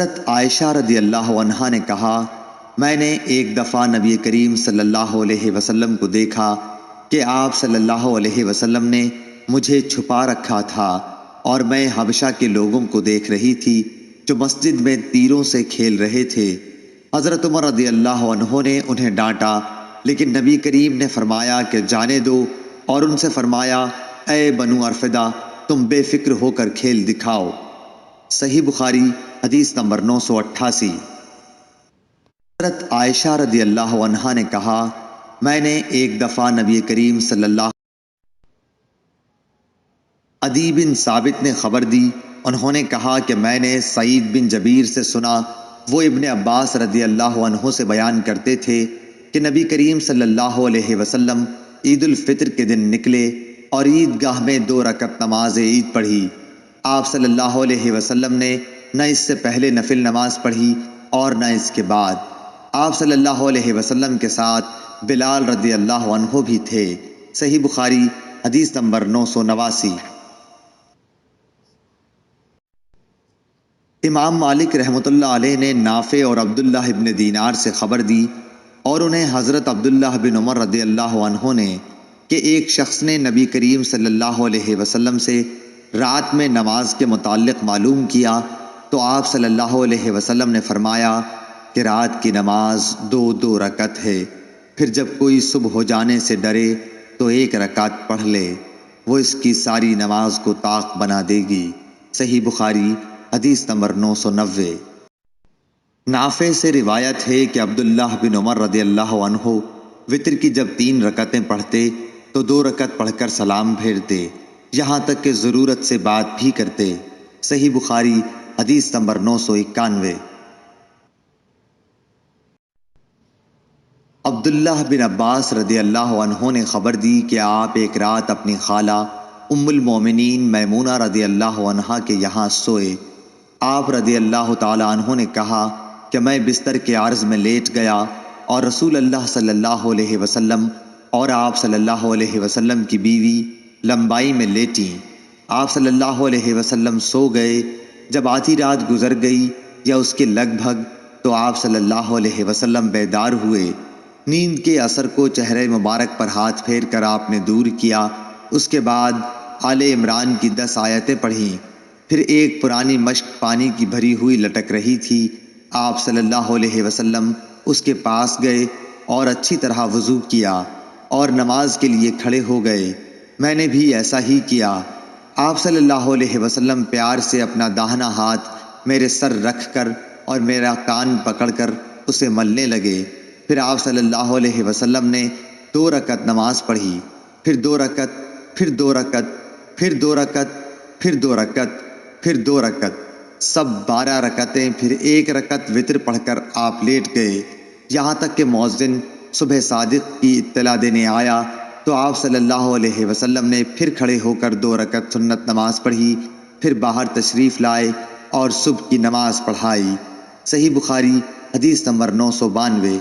حضرت عائشہ رضی اللہ عنہا نے کہا، میں نے ایک دفعہ نبی کریم صلی اللہ علیہ وسلم کو دیکھا کہ آپ صلی اللہ علیہ وسلم نے مجھے چھپا رکھا تھا اور میں حبشہ کے لوگوں کو دیکھ رہی تھی جو مسجد میں تیروں سے کھیل رہے تھے۔ حضرت عمر رضی اللہ عنہ نے انہیں ڈانٹا، لیکن نبی کریم نے فرمایا کہ جانے دو، اور ان سے فرمایا، اے بنو ارفدہ، تم بے فکر ہو کر کھیل دکھاؤ۔ صحیح بخاری حدیث نمبر 988۔ حضرت عائشہ رضی اللہ عنہا نے کہا، میں نے ایک دفعہ نبی کریم صلی اللہ عدی بن ثابت نے خبر دی، انہوں نے کہا کہ میں نے سعید بن جبیر سے سنا، وہ ابن عباس رضی اللہ عنہ سے بیان کرتے تھے کہ نبی کریم صلی اللہ علیہ وسلم عید الفطر کے دن نکلے اور عیدگاہ میں 2 رکعت نماز عید پڑھی۔ آپ صلی اللہ علیہ وسلم نے نہ اس سے پہلے نفل نماز پڑھی اور نہ اس کے بعد۔ آپ صلی اللہ علیہ وسلم کے ساتھ بلال رضی اللہ عنہ بھی تھے۔ صحیح بخاری حدیث نمبر 989۔ امام مالک رحمۃ اللہ علیہ نے نافع اور عبداللہ ابن دینار سے خبر دی، اور انہیں حضرت عبداللہ بن عمر رضی اللہ عنہ نے کہ ایک شخص نے نبی کریم صلی اللہ علیہ وسلم سے رات میں نماز کے متعلق معلوم کیا، تو آپ صلی اللہ علیہ وسلم نے فرمایا کہ رات کی نماز 2 رکعت ہے، پھر جب کوئی صبح ہو جانے سے ڈرے تو 1 رکعت پڑھ لے، وہ اس کی ساری نماز کو طاق بنا دے گی۔ صحیح بخاری حدیث نمبر 990۔ نافع سے روایت ہے کہ عبداللہ بن عمر رضی اللہ عنہ وتر کی جب 3 رکعتیں پڑھتے تو 2 رکعت پڑھ کر سلام پھیرتے، یہاں تک کہ ضرورت سے بات بھی کرتے۔ صحیح بخاری حدیث نمبر 991۔ عبداللہ بن عباس رضی اللہ عنہ نے خبر دی کہ آپ ایک رات اپنی خالہ ام المومنین میمونہ رضی اللہ عنہا کے یہاں سوئے۔ آپ رضی اللہ تعالی عنہ نے کہا کہ میں بستر کے عرض میں لیٹ گیا اور رسول اللہ صلی اللہ علیہ وسلم اور آپ صلی اللہ علیہ وسلم کی بیوی لمبائی میں لیٹیں۔ آپ صلی اللہ علیہ وسلم سو گئے۔ جب آدھی رات گزر گئی یا اس کے لگ بھگ تو آپ صلی اللہ علیہ وسلم بیدار ہوئے۔ نیند کے اثر کو چہرے مبارک پر ہاتھ پھیر کر آپ نے دور کیا۔ اس کے بعد آل عمران کی 10 آیتیں پڑھیں۔ پھر ایک پرانی مشک پانی کی بھری ہوئی لٹک رہی تھی۔ آپ صلی اللہ علیہ وسلم اس کے پاس گئے اور اچھی طرح وضو کیا اور نماز کے لیے کھڑے ہو گئے۔ میں نے بھی ایسا ہی کیا۔ آپ صلی اللہ علیہ وسلم پیار سے اپنا داہنا ہاتھ میرے سر رکھ کر اور میرا کان پکڑ کر اسے ملنے لگے۔ پھر آپ صلی اللہ علیہ وسلم نے 2 رکعت نماز پڑھی، پھر 2 رکعت، پھر 2 رکعت، پھر 2 رکعت، پھر 2 رکعت، پھر 2 رکعت، سب 12 رکعتیں، پھر 1 رکعت وتر پڑھ کر آپ لیٹ گئے، یہاں تک کہ مؤذن صبح صادق کی اطلاع دینے آیا تو آپ صلی اللہ علیہ وسلم نے پھر کھڑے ہو کر 2 رکعت سنت نماز پڑھی، پھر باہر تشریف لائے اور صبح کی نماز پڑھائی۔ صحیح بخاری حدیث نمبر 992۔